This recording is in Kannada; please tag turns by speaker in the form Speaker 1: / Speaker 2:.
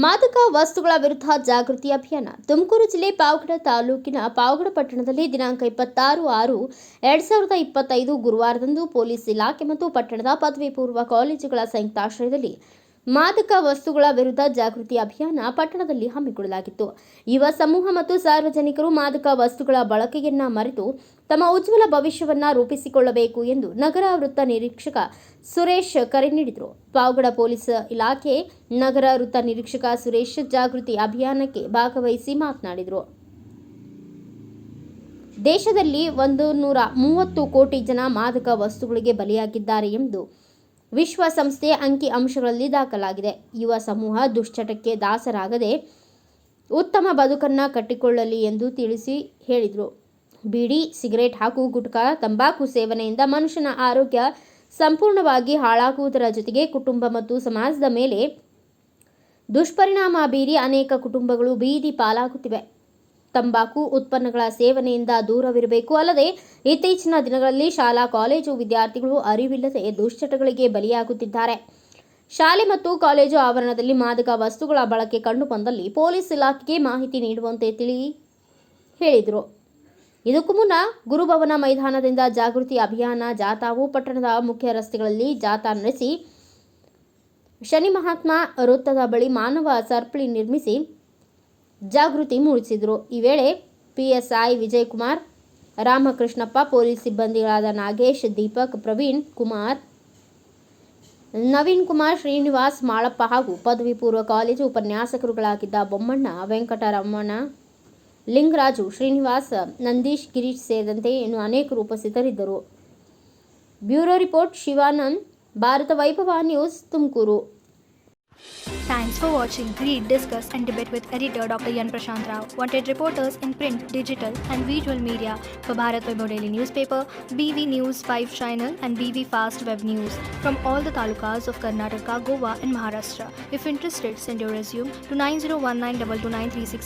Speaker 1: ಮಾದಕ ವಸ್ತುಗಳ ವಿರುದ್ಧ ಜಾಗೃತಿ ಅಭಿಯಾನ. ತುಮಕೂರು ಜಿಲ್ಲೆ ಪಾವಗಡ ತಾಲೂಕಿನ ಪಾವಗಡ ಪಟ್ಟಣದಲ್ಲಿ ದಿನಾಂಕ 26/6/2025 ಗುರುವಾರದಂದು ಪೊಲೀಸ್ ಇಲಾಖೆ ಮತ್ತು ಪಟ್ಟಣದ ಪದವಿ ಪೂರ್ವ ಕಾಲೇಜುಗಳ ಸಂಯುಕ್ತಾಶ್ರಯದಲ್ಲಿ ಮಾದಕ ವಸ್ತುಗಳ ವಿರುದ್ಧ ಜಾಗೃತಿ ಅಭಿಯಾನ ಪಟ್ಟಣದಲ್ಲಿ ಹಮ್ಮಿಕೊಳ್ಳಲಾಗಿತ್ತು. ಯುವ ಸಮೂಹ ಮತ್ತು ಸಾರ್ವಜನಿಕರು ಮಾದಕ ವಸ್ತುಗಳ ಬಳಕೆಯನ್ನ ಮರೆತು ತಮ್ಮ ಉಜ್ವಲ ಭವಿಷ್ಯವನ್ನ ರೂಪಿಸಿಕೊಳ್ಳಬೇಕು ಎಂದು ನಗರ ವೃತ್ತ ನಿರೀಕ್ಷಕ ಸುರೇಶ್ ಕರೆ ನೀಡಿದರು. ಪಾವಗಡ ಪೊಲೀಸ್ ಇಲಾಖೆ ನಗರ ವೃತ್ತ ನಿರೀಕ್ಷಕ ಸುರೇಶ್ ಜಾಗೃತಿ ಅಭಿಯಾನಕ್ಕೆ ಭಾಗವಹಿಸಿ ಮಾತನಾಡಿದರು. ದೇಶದಲ್ಲಿ 130 ಕೋಟಿ ಜನ ಮಾದಕ ವಸ್ತುಗಳಿಗೆ ಬಲಿಯಾಗಿದ್ದಾರೆ ಎಂದು ವಿಶ್ವಸಂಸ್ಥೆಯ ಅಂಕಿ ಅಂಶಗಳಲ್ಲಿ ದಾಖಲಾಗಿದೆ. ಯುವ ಸಮೂಹ ದುಶ್ಚಟಕ್ಕೆ ದಾಸರಾಗದೆ ಉತ್ತಮ ಬದುಕನ್ನು ಕಟ್ಟಿಕೊಳ್ಳಲಿ ಎಂದು ತಿಳಿಸಿ ಹೇಳಿದರು. ಬೀಡಿ, ಸಿಗರೇಟ್ ಹಾಗೂ ಗುಟ್ಕಾ, ತಂಬಾಕು ಸೇವನೆಯಿಂದ ಮನುಷ್ಯನ ಆರೋಗ್ಯ ಸಂಪೂರ್ಣವಾಗಿ ಹಾಳಾಗುವುದರ ಜೊತೆಗೆ ಕುಟುಂಬ ಮತ್ತು ಸಮಾಜದ ಮೇಲೆ ದುಷ್ಪರಿಣಾಮ ಬೀರಿ ಅನೇಕ ಕುಟುಂಬಗಳು ಬೀದಿ ಪಾಲಾಗುತ್ತಿವೆ. ತಂಬಾಕು ಉತ್ಪನ್ನಗಳ ಸೇವನೆಯಿಂದ ದೂರವಿರಬೇಕು. ಅಲ್ಲದೆ ಇತ್ತೀಚಿನ ದಿನಗಳಲ್ಲಿ ಶಾಲಾ ಕಾಲೇಜು ವಿದ್ಯಾರ್ಥಿಗಳು ಅರಿವಿಲ್ಲದೆ ದುಶ್ಚಟಗಳಿಗೆ ಬಲಿಯಾಗುತ್ತಿದ್ದಾರೆ. ಶಾಲೆ ಮತ್ತು ಕಾಲೇಜು ಆವರಣದಲ್ಲಿ ಮಾದಕ ವಸ್ತುಗಳ ಬಳಕೆ ಕಂಡು ಬಂದಲ್ಲಿ ಪೊಲೀಸ್ ಇಲಾಖೆಗೆ ಮಾಹಿತಿ ನೀಡುವಂತೆ ಹೇಳಿದರು. ಇದಕ್ಕೂ ಮುನ್ನ ಗುರುಭವನ ಮೈದಾನದಿಂದ ಜಾಗೃತಿ ಅಭಿಯಾನ ಜಾಥಾವು ಪಟ್ಟಣದ ಮುಖ್ಯ ರಸ್ತೆಗಳಲ್ಲಿ ಜಾಥಾ ನಡೆಸಿ ಶನಿ ಮಹಾತ್ಮ ವೃತ್ತದ ಬಳಿ ಮಾನವ ಸರಪಳಿ ನಿರ್ಮಿಸಿ ಜಾಗೃತಿ ಮೂಡಿಸಿದರು. ಈ ವೇಳೆ ಪಿಎಸ್ಐ ವಿಜಯಕುಮಾರ್, ರಾಮಕೃಷ್ಣಪ್ಪ, ಪೊಲೀಸ್ ಸಿಬ್ಬಂದಿಗಳಾದ ನಾಗೇಶ್, ದೀಪಕ್, ಪ್ರವೀಣ್ ಕುಮಾರ್, ನವೀನ್ ಕುಮಾರ್, ಶ್ರೀನಿವಾಸ್, ಮಾಳಪ್ಪ ಹಾಗೂ ಪದವಿ ಪೂರ್ವ ಕಾಲೇಜು ಉಪನ್ಯಾಸಕರುಗಳಾಗಿದ್ದ ಬೊಮ್ಮಣ್ಣ, ವೆಂಕಟರಮಣ, ಲಿಂಗರಾಜು, ಶ್ರೀನಿವಾಸ್, ನಂದೀಶ್, ಗಿರೀಶ್ ಸೇರಿದಂತೆ ಇನ್ನು ಅನೇಕರು ಉಪಸ್ಥಿತರಿದ್ದರು. ಬ್ಯೂರೋ ರಿಪೋರ್ಟ್ ಶಿವಾನಂದ್, ಭಾರತ ವೈಭವ news, Tumakuru.
Speaker 2: Thanks for watching. Read, discuss and debate with editor Dr. Yan Prashant Rao. Wanted reporters in print, digital and visual media for Bharat Vaibhav Daily Newspaper, BV News 5 Channel and BV Fast Web News from all the talukas of Karnataka, Goa and Maharashtra. If interested, send your resume to 9019229369.